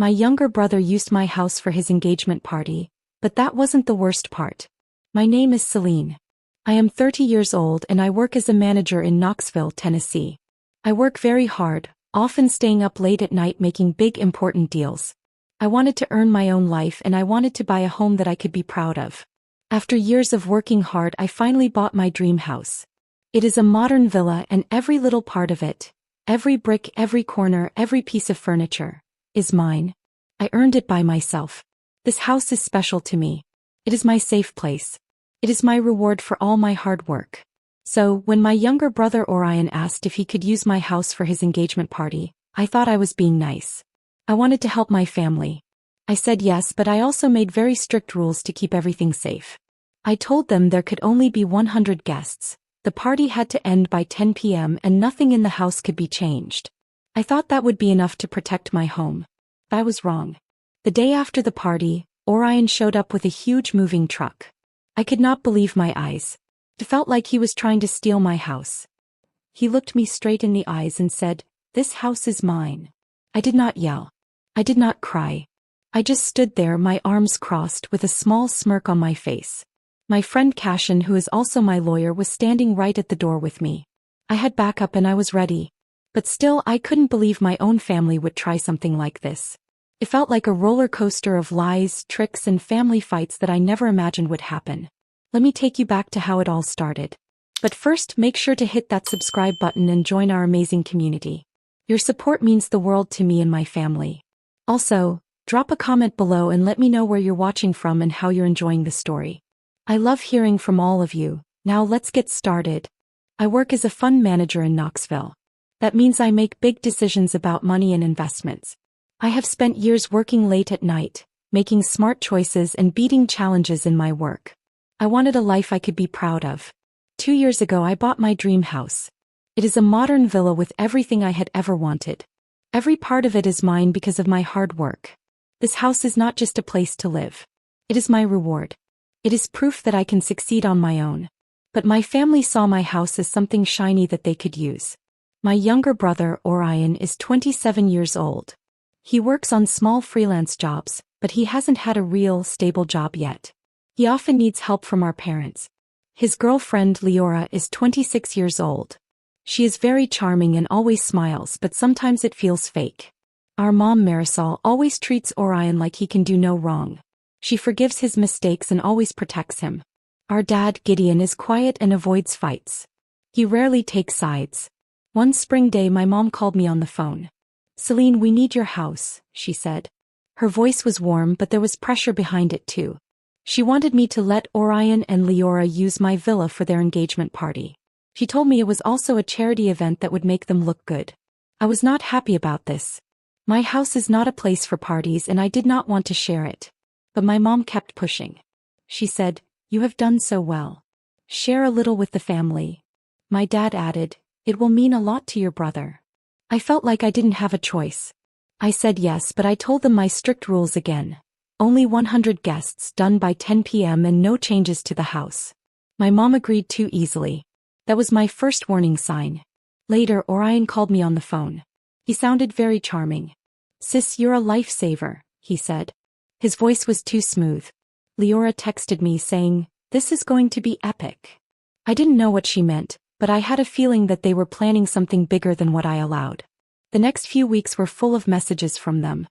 My younger brother used my house for his engagement party, but that wasn't the worst part. My name is Celine. I am 30 years old and I work as a manager in Knoxville, Tennessee. I work very hard, often staying up late at night making big important deals. I wanted to earn my own life and I wanted to buy a home that I could be proud of. After years of working hard, I finally bought my dream house. It is a modern villa and every little part of it, every brick, every corner, every piece of furniture, is mine. I earned it by myself. This house is special to me. It is my safe place. It is my reward for all my hard work. So, when my younger brother Orion asked if he could use my house for his engagement party, I thought I was being nice. I wanted to help my family. I said yes, but I also made very strict rules to keep everything safe. I told them there could only be 100 guests. The party had to end by 10 p.m. and nothing in the house could be changed. I thought that would be enough to protect my home. I was wrong. The day after the party, Orion showed up with a huge moving truck. I could not believe my eyes. It felt like he was trying to steal my house. He looked me straight in the eyes and said, "This house is mine." I did not yell. I did not cry. I just stood there, my arms crossed, with a small smirk on my face. My friend Cashin, who is also my lawyer, was standing right at the door with me. I had backup and I was ready. But still, I couldn't believe my own family would try something like this. It felt like a roller coaster of lies, tricks, and family fights that I never imagined would happen. Let me take you back to how it all started. But first, make sure to hit that subscribe button and join our amazing community. Your support means the world to me and my family. Also, drop a comment below and let me know where you're watching from and how you're enjoying the story. I love hearing from all of you. Now let's get started. I work as a fund manager in Knoxville. That means I make big decisions about money and investments. I have spent years working late at night, making smart choices and beating challenges in my work. I wanted a life I could be proud of. 2 years ago I bought my dream house. It is a modern villa with everything I had ever wanted. Every part of it is mine because of my hard work. This house is not just a place to live. It is my reward. It is proof that I can succeed on my own. But my family saw my house as something shiny that they could use. My younger brother, Orion, is 27 years old. He works on small freelance jobs, but he hasn't had a real, stable job yet. He often needs help from our parents. His girlfriend, Leora, is 26 years old. She is very charming and always smiles, but sometimes it feels fake. Our mom, Marisol, always treats Orion like he can do no wrong. She forgives his mistakes and always protects him. Our dad, Gideon, is quiet and avoids fights. He rarely takes sides. One spring day my mom called me on the phone. "Celine, we need your house," she said. Her voice was warm, but there was pressure behind it too. She wanted me to let Orion and Leora use my villa for their engagement party. She told me it was also a charity event that would make them look good. I was not happy about this. My house is not a place for parties and I did not want to share it. But my mom kept pushing. She said, "You have done so well. Share a little with the family." My dad added, "It will mean a lot to your brother." I felt like I didn't have a choice. I said yes, but I told them my strict rules again. Only 100 guests, done by 10 p.m. and no changes to the house. My mom agreed too easily. That was my first warning sign. Later, Orion called me on the phone. He sounded very charming. "Sis, you're a lifesaver," he said. His voice was too smooth. Leora texted me saying, "This is going to be epic." I didn't know what she meant, but I had a feeling that they were planning something bigger than what I allowed. The next few weeks were full of messages from them.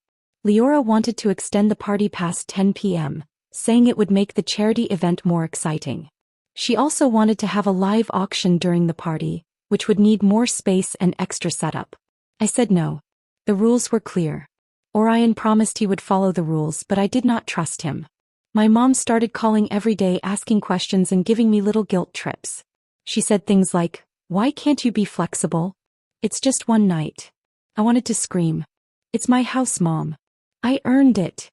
Leora wanted to extend the party past 10 p.m., saying it would make the charity event more exciting. She also wanted to have a live auction during the party, which would need more space and extra setup. I said no. The rules were clear. Orion promised he would follow the rules, but I did not trust him. My mom started calling every day, asking questions and giving me little guilt trips. She said things like, "Why can't you be flexible? It's just one night." I wanted to scream. "It's my house, Mom. I earned it."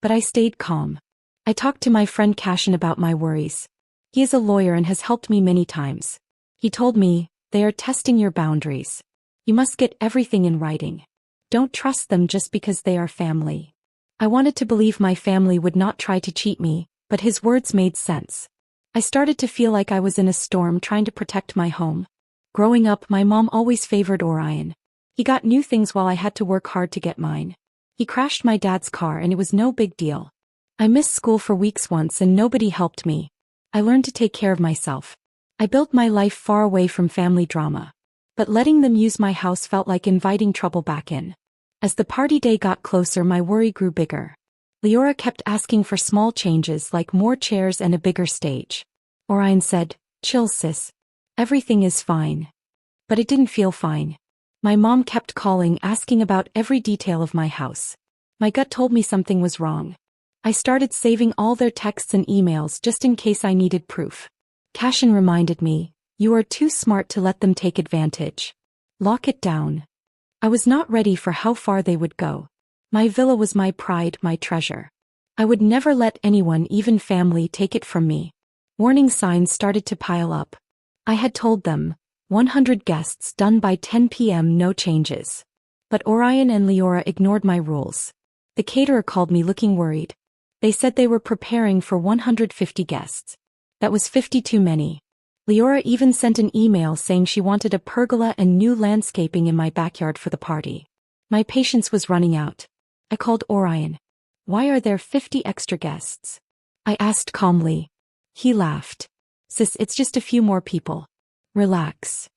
But I stayed calm. I talked to my friend Cashin about my worries. He is a lawyer and has helped me many times. He told me, "They are testing your boundaries. You must get everything in writing. Don't trust them just because they are family." I wanted to believe my family would not try to cheat me, but his words made sense. I started to feel like I was in a storm trying to protect my home. Growing up, my mom always favored Orion. He got new things while I had to work hard to get mine. He crashed my dad's car and it was no big deal. I missed school for weeks once and nobody helped me. I learned to take care of myself. I built my life far away from family drama. But letting them use my house felt like inviting trouble back in. As the party day got closer, my worry grew bigger. Leora kept asking for small changes like more chairs and a bigger stage. Orion said, "Chill, sis. Everything is fine." But it didn't feel fine. My mom kept calling, asking about every detail of my house. My gut told me something was wrong. I started saving all their texts and emails just in case I needed proof. Cashin reminded me, "You are too smart to let them take advantage. Lock it down." I was not ready for how far they would go. My villa was my pride, my treasure. I would never let anyone, even family, take it from me. Warning signs started to pile up. I had told them, 100 guests done by 10 p.m., no changes. But Orion and Leora ignored my rules. The caterer called me looking worried. They said they were preparing for 150 guests. That was 50 too many. Leora even sent an email saying she wanted a pergola and new landscaping in my backyard for the party. My patience was running out. I called Orion. "Why are there 50 extra guests?" I asked calmly. He laughed. "Sis, it's just a few more people. Relax.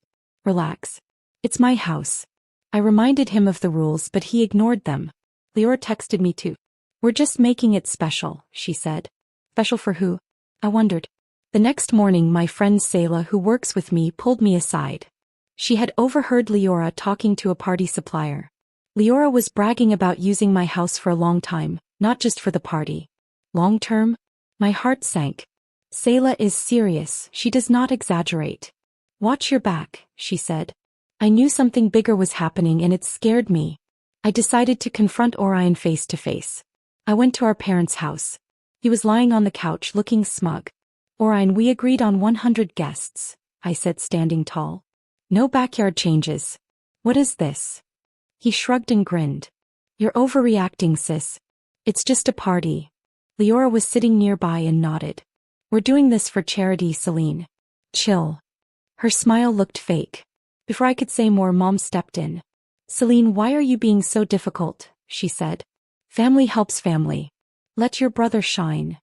Relax. It's my house." I reminded him of the rules, but he ignored them. Leora texted me too. "We're just making it special," she said. Special for who? I wondered. The next morning, my friend Sayla, who works with me, pulled me aside. She had overheard Leora talking to a party supplier. Leora was bragging about using my house for a long time, not just for the party. Long term? My heart sank. Sayla is serious, she does not exaggerate. "Watch your back," she said. I knew something bigger was happening and it scared me. I decided to confront Orion face to face. I went to our parents' house. He was lying on the couch looking smug. "Orion, we agreed on 100 guests," I said, standing tall. "No backyard changes. What is this?" He shrugged and grinned. "You're overreacting, sis. It's just a party." Leora was sitting nearby and nodded. "We're doing this for charity, Celine. Chill." Her smile looked fake. Before I could say more, Mom stepped in. "Celine, why are you being so difficult?" she said. "Family helps family. Let your brother shine."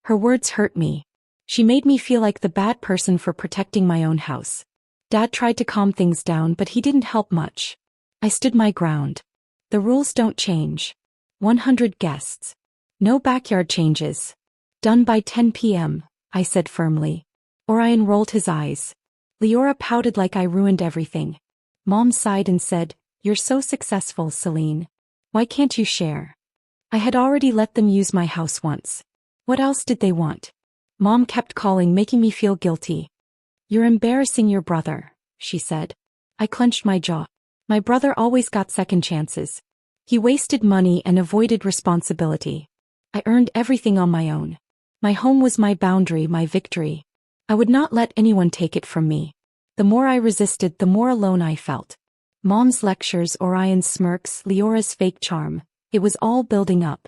Her words hurt me. She made me feel like the bad person for protecting my own house. Dad tried to calm things down, but he didn't help much. I stood my ground. The rules don't change. 100 guests. No backyard changes. Done by 10 p.m., I said firmly. Orion rolled his eyes. Leora pouted like I ruined everything. Mom sighed and said, "You're so successful, Celine. Why can't you share?" I had already let them use my house once. What else did they want? Mom kept calling, making me feel guilty. "You're embarrassing your brother," she said. I clenched my jaw. My brother always got second chances. He wasted money and avoided responsibility. I earned everything on my own. My home was my boundary, my victory. I would not let anyone take it from me. The more I resisted, the more alone I felt. Mom's lectures, Orion's smirks, Leora's fake charm. It was all building up.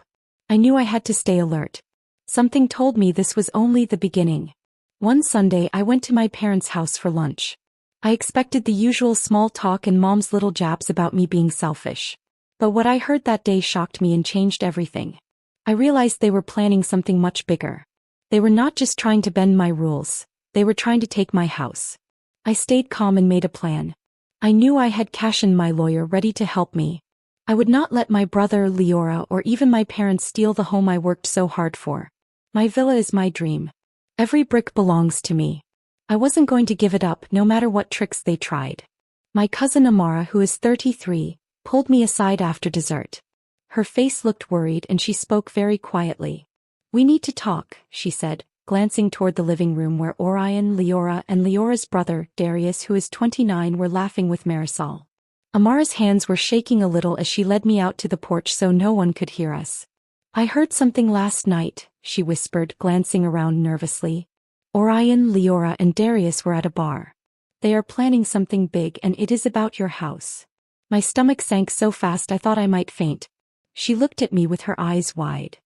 I knew I had to stay alert. Something told me this was only the beginning. One Sunday, I went to my parents' house for lunch. I expected the usual small talk and Mom's little jabs about me being selfish. But what I heard that day shocked me and changed everything. I realized they were planning something much bigger. They were not just trying to bend my rules. They were trying to take my house. I stayed calm and made a plan. I knew I had Cashin, my lawyer, ready to help me. I would not let my brother, Leora, or even my parents steal the home I worked so hard for. My villa is my dream. Every brick belongs to me. I wasn't going to give it up, no matter what tricks they tried. My cousin Amara, who is 33, pulled me aside after dessert. Her face looked worried and she spoke very quietly. "We need to talk," she said, glancing toward the living room where Orion, Leora, and Leora's brother, Darius, who is 29, were laughing with Marisol. Amara's hands were shaking a little as she led me out to the porch so no one could hear us. "I heard something last night," she whispered, glancing around nervously. "Orion, Leora, and Darius were at a bar. They are planning something big and it is about your house." My stomach sank so fast I thought I might faint. She looked at me with her eyes wide.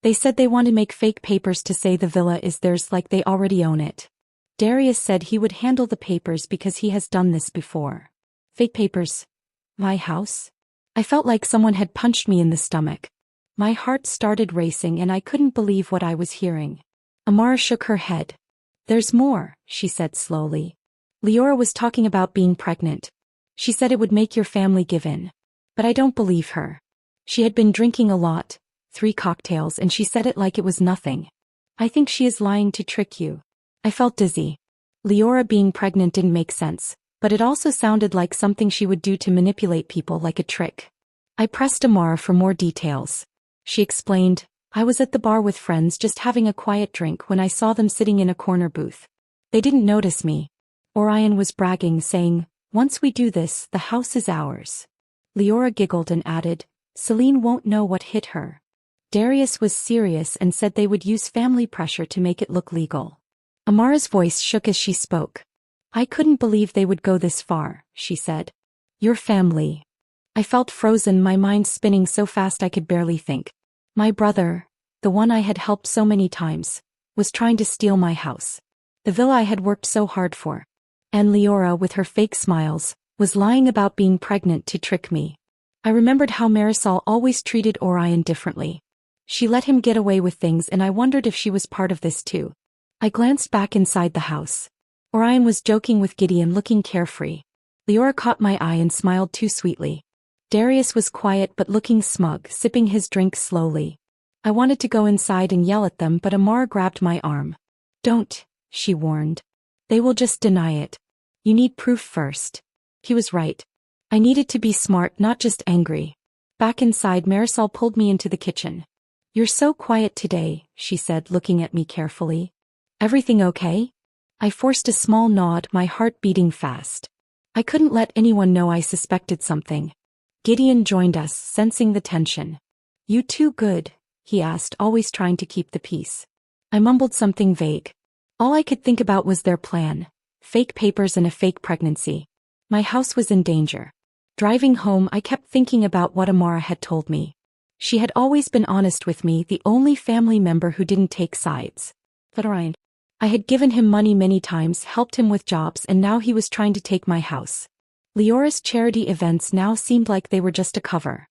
"They said they want to make fake papers to say the villa is theirs like they already own it. Darius said he would handle the papers because he has done this before." "Fake papers? My house?" I felt like someone had punched me in the stomach. My heart started racing and I couldn't believe what I was hearing. Amara shook her head. There's more, she said slowly. Leora was talking about being pregnant. She said it would make your family give in. But I don't believe her. She had been drinking a lot, 3 cocktails, and she said it like it was nothing. I think she is lying to trick you. I felt dizzy. Leora being pregnant didn't make sense, but it also sounded like something she would do to manipulate people, like a trick. I pressed Amara for more details. She explained, I was at the bar with friends just having a quiet drink when I saw them sitting in a corner booth. They didn't notice me. Orion was bragging, saying, once we do this, the house is ours. Leora giggled and added, Celine won't know what hit her. Darius was serious and said they would use family pressure to make it look legal. Amara's voice shook as she spoke. I couldn't believe they would go this far, she said. Your family. I felt frozen, my mind spinning so fast I could barely think. My brother, the one I had helped so many times, was trying to steal my house. The villa I had worked so hard for. And Leora, with her fake smiles, was lying about being pregnant to trick me. I remembered how Marisol always treated Orion differently. She let him get away with things and I wondered if she was part of this too. I glanced back inside the house. Orion was joking with Gideon, looking carefree. Leora caught my eye and smiled too sweetly. Darius was quiet but looking smug, sipping his drink slowly. I wanted to go inside and yell at them, but Amara grabbed my arm. Don't, she warned. They will just deny it. You need proof first. He was right. I needed to be smart, not just angry. Back inside, Marisol pulled me into the kitchen. You're so quiet today, she said, looking at me carefully. Everything okay? I forced a small nod, my heart beating fast. I couldn't let anyone know I suspected something. Gideon joined us, sensing the tension. You too good? He asked, always trying to keep the peace. I mumbled something vague. All I could think about was their plan. Fake papers and a fake pregnancy. My house was in danger. Driving home, I kept thinking about what Amara had told me. She had always been honest with me, the only family member who didn't take sides. But Orion. I had given him money many times, helped him with jobs, and now he was trying to take my house. Leora's charity events now seemed like they were just a cover.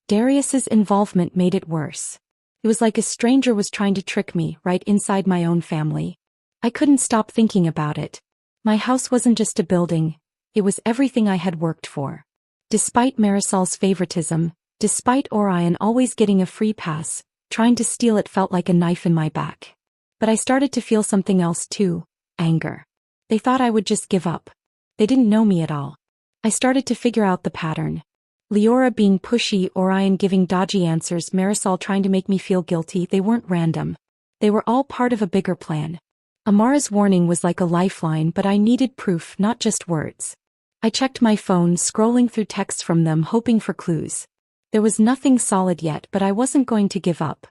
Darius's involvement made it worse. It was like a stranger was trying to trick me right inside my own family. I couldn't stop thinking about it. My house wasn't just a building, it was everything I had worked for. Despite Marisol's favoritism, despite Orion always getting a free pass, trying to steal it felt like a knife in my back. But I started to feel something else too, anger. They thought I would just give up. They didn't know me at all. I started to figure out the pattern. Leora being pushy, Orion giving dodgy answers, Marisol trying to make me feel guilty. They weren't random. They were all part of a bigger plan. Amara's warning was like a lifeline, but I needed proof, not just words. I checked my phone, scrolling through texts from them, hoping for clues. There was nothing solid yet, but I wasn't going to give up.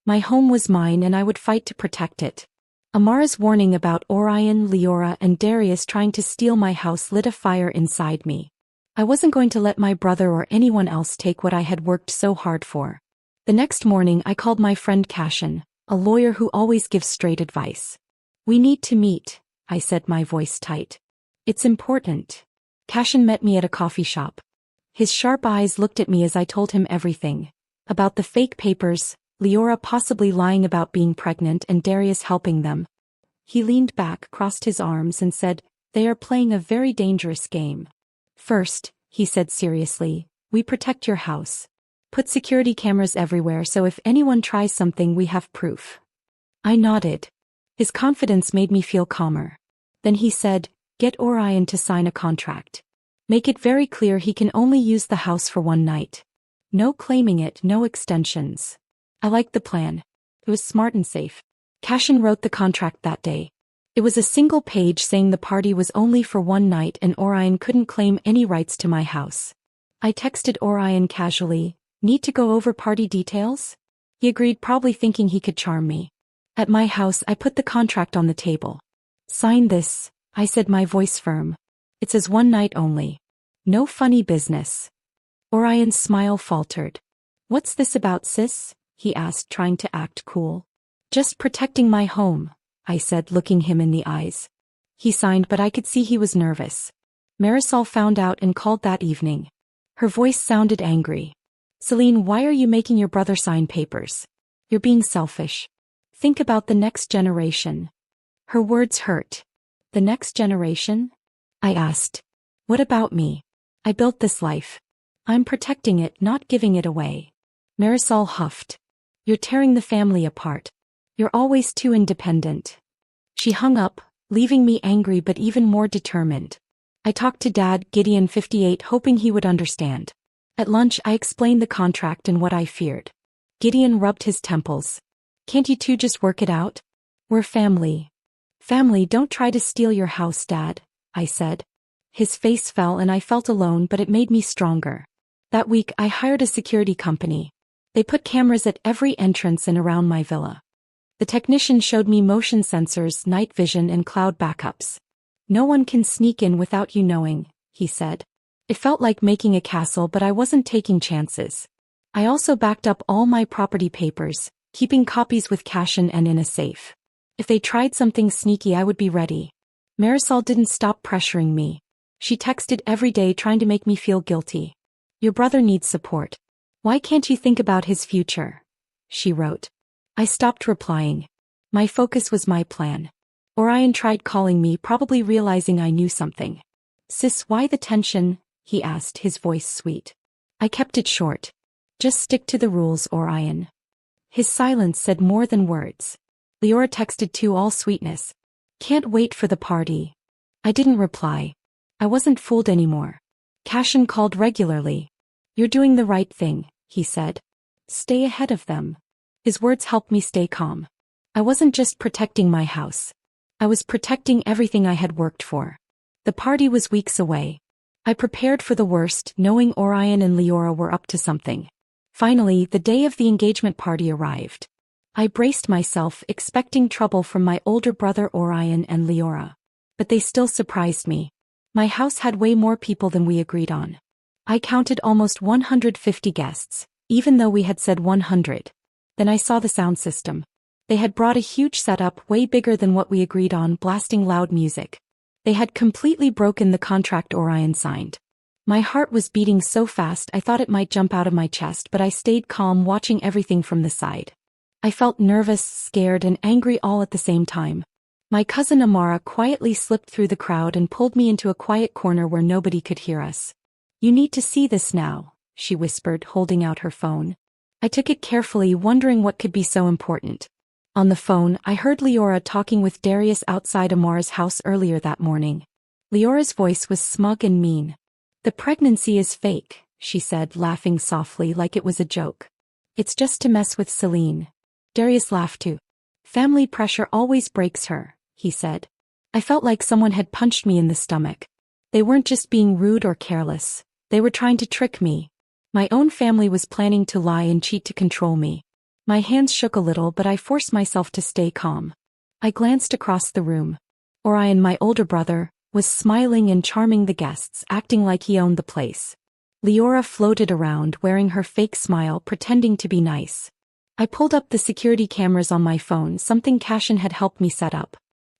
My home was mine and I would fight to protect it. Amara's warning about Orion, Leora, and Darius trying to steal my house lit a fire inside me. I wasn't going to let my brother or anyone else take what I had worked so hard for. The next morning I called my friend Cashin, a lawyer who always gives straight advice. We need to meet, I said, my voice tight. It's important. Cashin met me at a coffee shop. His sharp eyes looked at me as I told him everything. About the fake papers, Leora possibly lying about being pregnant, and Darius helping them. He leaned back, crossed his arms, and said, they are playing a very dangerous game. First, he said seriously, we protect your house. Put security cameras everywhere so if anyone tries something we have proof. I nodded. His confidence made me feel calmer. Then he said, get Orion to sign a contract. Make it very clear he can only use the house for one night. No claiming it, no extensions. I liked the plan. It was smart and safe. Cashin wrote the contract that day. It was a single page saying the party was only for one night and Orion couldn't claim any rights to my house. I texted Orion casually, need to go over party details? He agreed, probably thinking he could charm me. At my house I put the contract on the table. Sign this, I said, my voice firm. It says one night only. No funny business. Orion's smile faltered. What's this about, sis? He asked, trying to act cool. Just protecting my home, I said, looking him in the eyes. He signed, but I could see he was nervous. Marisol found out and called that evening. Her voice sounded angry. Celine, why are you making your brother sign papers? You're being selfish. Think about the next generation. Her words hurt. The next generation? I asked. What about me? I built this life. I'm protecting it, not giving it away. Marisol huffed. You're tearing the family apart. You're always too independent. She hung up, leaving me angry but even more determined. I talked to Dad, Gideon 58, hoping he would understand. At lunch I explained the contract and what I feared. Gideon rubbed his temples. Can't you two just work it out? We're family. Family, don't try to steal your house, Dad, I said. His face fell and I felt alone, but it made me stronger. That week I hired a security company. They put cameras at every entrance and around my villa. The technician showed me motion sensors, night vision and cloud backups. No one can sneak in without you knowing, he said. It felt like making a castle, but I wasn't taking chances. I also backed up all my property papers, keeping copies with Cashin and in a safe. If they tried something sneaky, I would be ready. Marisol didn't stop pressuring me. She texted every day trying to make me feel guilty. Your brother needs support. Why can't you think about his future? She wrote. I stopped replying. My focus was my plan. Orion tried calling me, probably realizing I knew something. Sis, why the tension? He asked, his voice sweet. I kept it short. Just stick to the rules, Orion. His silence said more than words. Leora texted too, all sweetness. Can't wait for the party. I didn't reply. I wasn't fooled anymore. Cashin called regularly. You're doing the right thing, he said. Stay ahead of them. His words helped me stay calm. I wasn't just protecting my house. I was protecting everything I had worked for. The party was weeks away. I prepared for the worst, knowing Orion and Leora were up to something. Finally, the day of the engagement party arrived. I braced myself, expecting trouble from my older brother Orion and Leora. But they still surprised me. My house had way more people than we agreed on. I counted almost 150 guests, even though we had said 100. Then I saw the sound system. They had brought a huge setup, way bigger than what we agreed on, blasting loud music. They had completely broken the contract Orion signed. My heart was beating so fast I thought it might jump out of my chest, but I stayed calm, watching everything from the side. I felt nervous, scared, and angry all at the same time. My cousin Amara quietly slipped through the crowd and pulled me into a quiet corner where nobody could hear us. You need to see this now, she whispered, holding out her phone. I took it carefully, wondering what could be so important. On the phone, I heard Leora talking with Darius outside Amara's house earlier that morning. Leora's voice was smug and mean. The pregnancy is fake, she said, laughing softly like it was a joke. It's just to mess with Celine. Darius laughed too. Family pressure always breaks her, he said. I felt like someone had punched me in the stomach. They weren't just being rude or careless. They were trying to trick me. My own family was planning to lie and cheat to control me. My hands shook a little, but I forced myself to stay calm. I glanced across the room. Orion, my older brother, was smiling and charming the guests, acting like he owned the place. Leora floated around, wearing her fake smile, pretending to be nice. I pulled up the security cameras on my phone, something Cashin had helped me set up.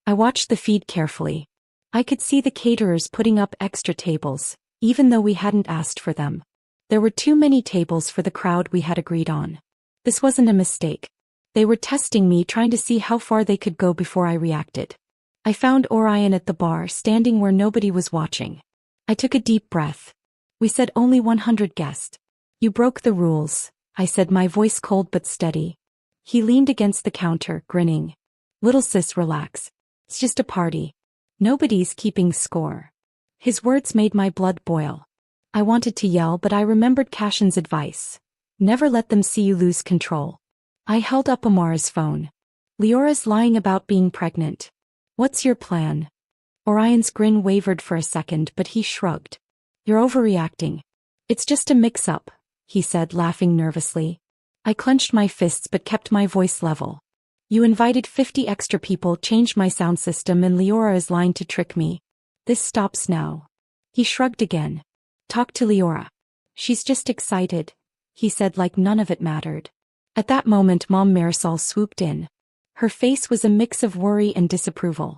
I watched the feed carefully. I could see the caterers putting up extra tables, even though we hadn't asked for them. There were too many tables for the crowd we had agreed on. This wasn't a mistake. They were testing me, trying to see how far they could go before I reacted. I found Orion at the bar, standing where nobody was watching. I took a deep breath. We said only 100 guests. You broke the rules, I said, my voice cold but steady. He leaned against the counter, grinning. Little sis, relax. It's just a party. Nobody's keeping score. His words made my blood boil. I wanted to yell, but I remembered Cashin's advice. Never let them see you lose control. I held up Amara's phone. Leora's lying about being pregnant. What's your plan? Orion's grin wavered for a second, but he shrugged. You're overreacting. It's just a mix-up, he said, laughing nervously. I clenched my fists but kept my voice level. You invited 50 extra people, changed my sound system, and Leora is lying to trick me. This stops now. He shrugged again. Talk to Leora. She's just excited, he said, like none of it mattered. At that moment, Mom Marisol swooped in. Her face was a mix of worry and disapproval.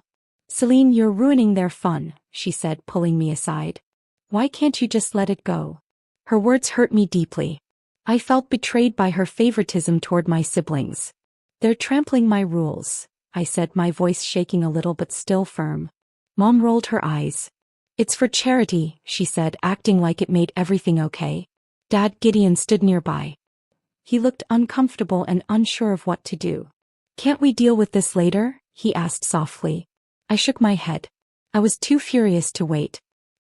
Celine, you're ruining their fun, she said, pulling me aside. Why can't you just let it go? Her words hurt me deeply. I felt betrayed by her favoritism toward my siblings. They're trampling my rules, I said, my voice shaking a little but still firm. Mom rolled her eyes. It's for charity, she said, acting like it made everything okay. Dad Gideon stood nearby. He looked uncomfortable and unsure of what to do. Can't we deal with this later? He asked softly. I shook my head. I was too furious to wait.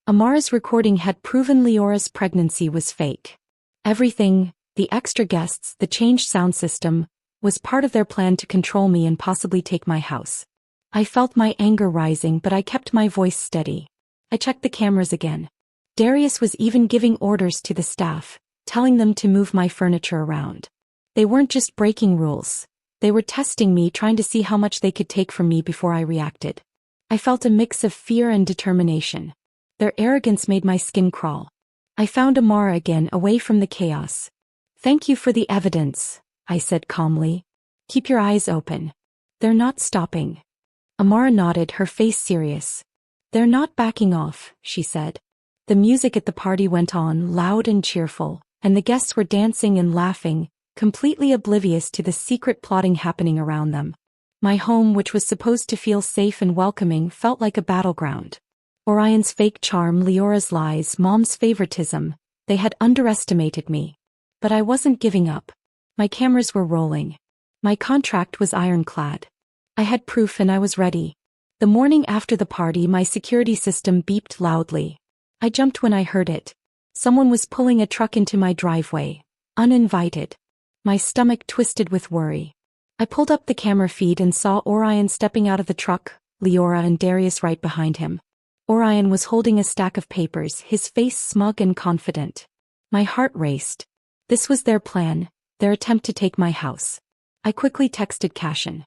Amara's recording had proven Leora's pregnancy was fake. Everything, the extra guests, the changed sound system, was part of their plan to control me and possibly take my house. I felt my anger rising, but I kept my voice steady. I checked the cameras again. Darius was even giving orders to the staff, telling them to move my furniture around. They weren't just breaking rules. They were testing me, trying to see how much they could take from me before I reacted. I felt a mix of fear and determination. Their arrogance made my skin crawl. I found Amara again, away from the chaos. Thank you for the evidence, I said calmly. Keep your eyes open. They're not stopping. Amara nodded, her face serious. They're not backing off, she said. The music at the party went on, loud and cheerful, and the guests were dancing and laughing, completely oblivious to the secret plotting happening around them. My home, which was supposed to feel safe and welcoming, felt like a battleground. Orion's fake charm, Leora's lies, Mom's favoritism, they had underestimated me. But I wasn't giving up. My cameras were rolling. My contract was ironclad. I had proof and I was ready. The morning after the party, my security system beeped loudly. I jumped when I heard it. Someone was pulling a truck into my driveway, uninvited. My stomach twisted with worry. I pulled up the camera feed and saw Orion stepping out of the truck, Leora and Darius right behind him. Orion was holding a stack of papers, his face smug and confident. My heart raced. This was their plan, their attempt to take my house. I quickly texted Cashin.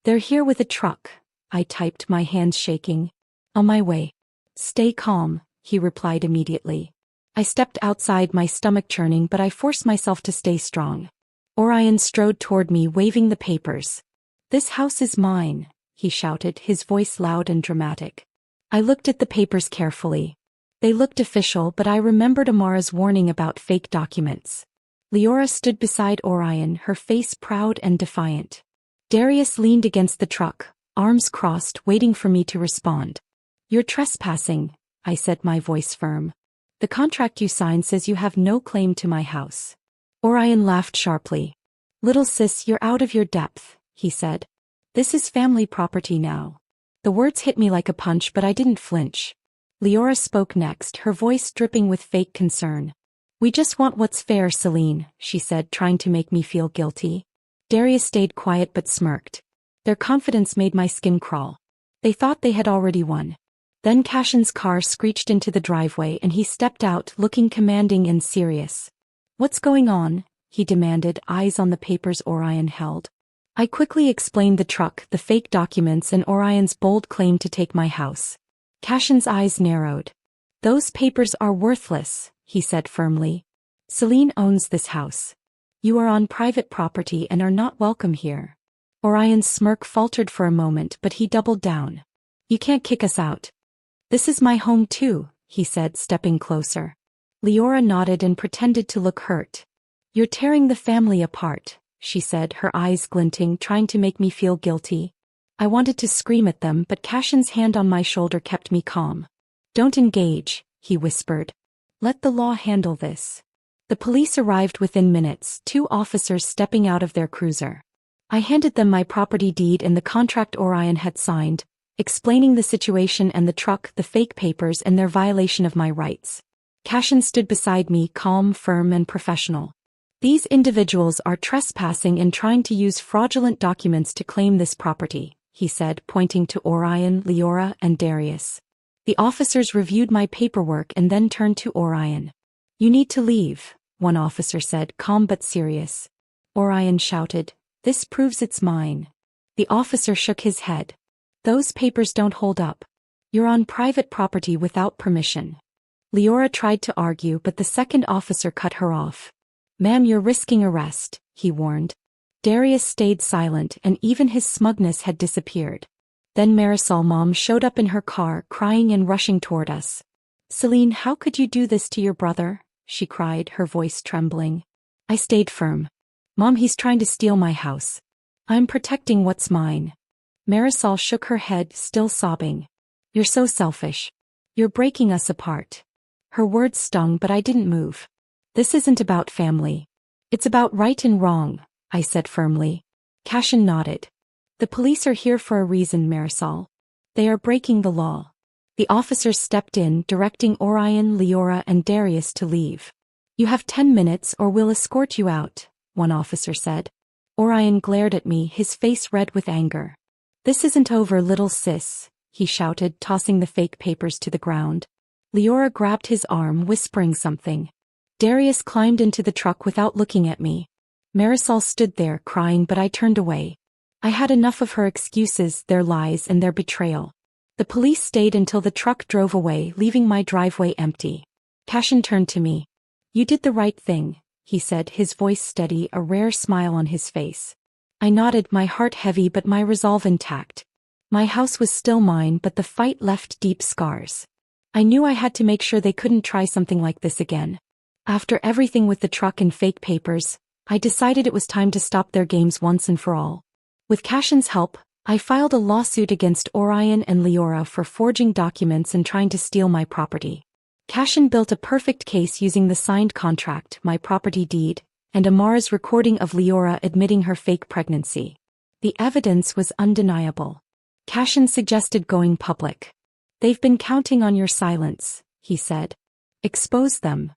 They're here with a truck, I typed, my hands shaking. On my way. Stay calm, he replied immediately. I stepped outside, my stomach churning, but I forced myself to stay strong. Orion strode toward me, waving the papers. This house is mine, he shouted, his voice loud and dramatic. I looked at the papers carefully. They looked official, but I remembered Amara's warning about fake documents. Leora stood beside Orion, her face proud and defiant. Darius leaned against the truck, arms crossed, waiting for me to respond. You're trespassing, I said, my voice firm. The contract you signed says you have no claim to my house. Orion laughed sharply. Little sis, you're out of your depth, he said. This is family property now. The words hit me like a punch, but I didn't flinch. Leora spoke next, her voice dripping with fake concern. We just want what's fair, Celine, she said, trying to make me feel guilty. Darius stayed quiet but smirked. Their confidence made my skin crawl. They thought they had already won. Then Cashin's car screeched into the driveway and he stepped out, looking commanding and serious. What's going on? He demanded, eyes on the papers Orion held. I quickly explained the truck, the fake documents, and Orion's bold claim to take my house. Cashin's eyes narrowed. Those papers are worthless, he said firmly. Celine owns this house. You are on private property and are not welcome here. Orion's smirk faltered for a moment, but he doubled down. You can't kick us out. This is my home too, he said, stepping closer. Leora nodded and pretended to look hurt. You're tearing the family apart, she said, her eyes glinting, trying to make me feel guilty. I wanted to scream at them, but Cashin's hand on my shoulder kept me calm. Don't engage, he whispered. Let the law handle this. The police arrived within minutes, 2 officers stepping out of their cruiser. I handed them my property deed and the contract Orion had signed, explaining the situation and the truck, the fake papers, and their violation of my rights. Cashin stood beside me, calm, firm, and professional. These individuals are trespassing and trying to use fraudulent documents to claim this property, he said, pointing to Orion, Leora, and Darius. The officers reviewed my paperwork and then turned to Orion. You need to leave, one officer said, calm but serious. Orion shouted, This proves it's mine. The officer shook his head. Those papers don't hold up. You're on private property without permission. Leora tried to argue, but the second officer cut her off. Ma'am, you're risking arrest, he warned. Darius stayed silent, and even his smugness had disappeared. Then Marisol Mom showed up in her car, crying and rushing toward us. Celine, how could you do this to your brother? she cried, her voice trembling. I stayed firm. Mom, he's trying to steal my house. I'm protecting what's mine. Marisol shook her head, still sobbing. You're so selfish. You're breaking us apart. Her words stung, but I didn't move. This isn't about family. It's about right and wrong, I said firmly. Cashin nodded. The police are here for a reason, Marisol. They are breaking the law. The officers stepped in, directing Orion, Leora, and Darius to leave. You have 10 minutes or we'll escort you out, one officer said. Orion glared at me, his face red with anger. This isn't over, little sis, he shouted, tossing the fake papers to the ground. Leora grabbed his arm, whispering something. Darius climbed into the truck without looking at me. Marisol stood there, crying, but I turned away. I had enough of her excuses, their lies, and their betrayal. The police stayed until the truck drove away, leaving my driveway empty. Cashin turned to me. You did the right thing, he said, his voice steady, a rare smile on his face. I nodded, my heart heavy but my resolve intact. My house was still mine, but the fight left deep scars. I knew I had to make sure they couldn't try something like this again. After everything with the truck and fake papers, I decided it was time to stop their games once and for all. With Cashin's help, I filed a lawsuit against Orion and Leora for forging documents and trying to steal my property. Cashin built a perfect case using the signed contract, my property deed, and Amara's recording of Leora admitting her fake pregnancy. The evidence was undeniable. Cashin suggested going public. They've been counting on your silence, he said. Expose them.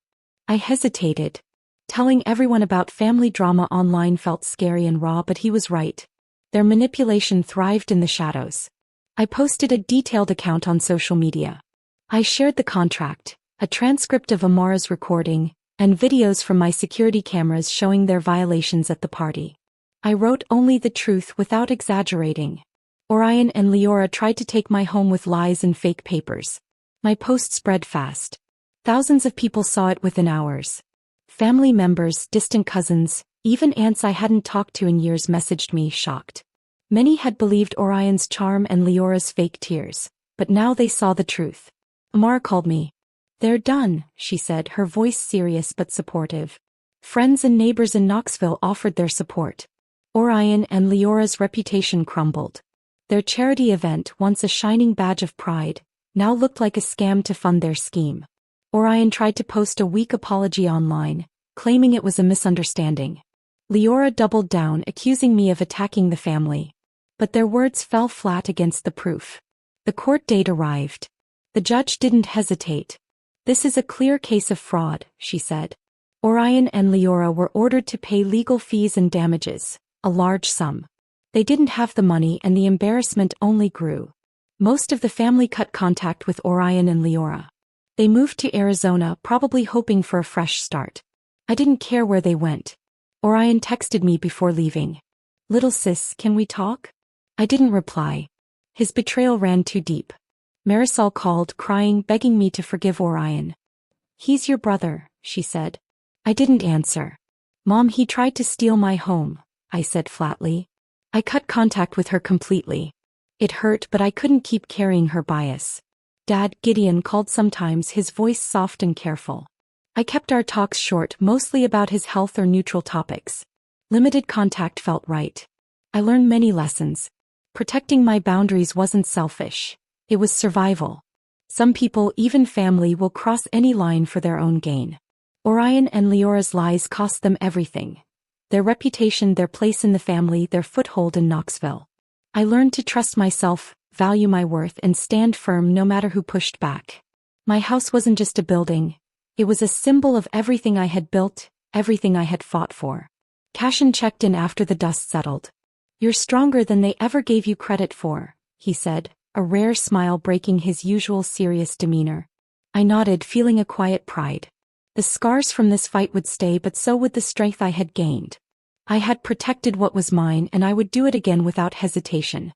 I hesitated. Telling everyone about family drama online felt scary and raw, but he was right. Their manipulation thrived in the shadows. I posted a detailed account on social media. I shared the contract, a transcript of Amara's recording, and videos from my security cameras showing their violations at the party. I wrote only the truth without exaggerating. Orion and Leora tried to take my home with lies and fake papers. My post spread fast. Thousands of people saw it within hours. Family members, distant cousins, even aunts I hadn't talked to in years messaged me, shocked. Many had believed Orion's charm and Leora's fake tears, but now they saw the truth. Amara called me. They're done, she said, her voice serious but supportive. Friends and neighbors in Knoxville offered their support. Orion and Leora's reputation crumbled. Their charity event, once a shining badge of pride, now looked like a scam to fund their scheme. Orion tried to post a weak apology online, claiming it was a misunderstanding. Leora doubled down, accusing me of attacking the family. But their words fell flat against the proof. The court date arrived. The judge didn't hesitate. This is a clear case of fraud, she said. Orion and Leora were ordered to pay legal fees and damages, a large sum. They didn't have the money and the embarrassment only grew. Most of the family cut contact with Orion and Leora. They moved to Arizona, probably hoping for a fresh start. I didn't care where they went. Orion texted me before leaving. Little sis, can we talk? I didn't reply. His betrayal ran too deep. Marisol called, crying, begging me to forgive Orion. He's your brother, she said. I didn't answer. Mom, he tried to steal my home, I said flatly. I cut contact with her completely. It hurt, but I couldn't keep carrying her bias. Dad, Gideon, called sometimes, his voice soft and careful. I kept our talks short, mostly about his health or neutral topics. Limited contact felt right. I learned many lessons. Protecting my boundaries wasn't selfish. It was survival. Some people, even family, will cross any line for their own gain. Orion and Leora's lies cost them everything. Their reputation, their place in the family, their foothold in Knoxville. I learned to trust myself, value my worth, and stand firm no matter who pushed back. My house wasn't just a building. It was a symbol of everything I had built, everything I had fought for. Cashin checked in after the dust settled. You're stronger than they ever gave you credit for, he said, a rare smile breaking his usual serious demeanor. I nodded, feeling a quiet pride. The scars from this fight would stay, but so would the strength I had gained. I had protected what was mine, and I would do it again without hesitation.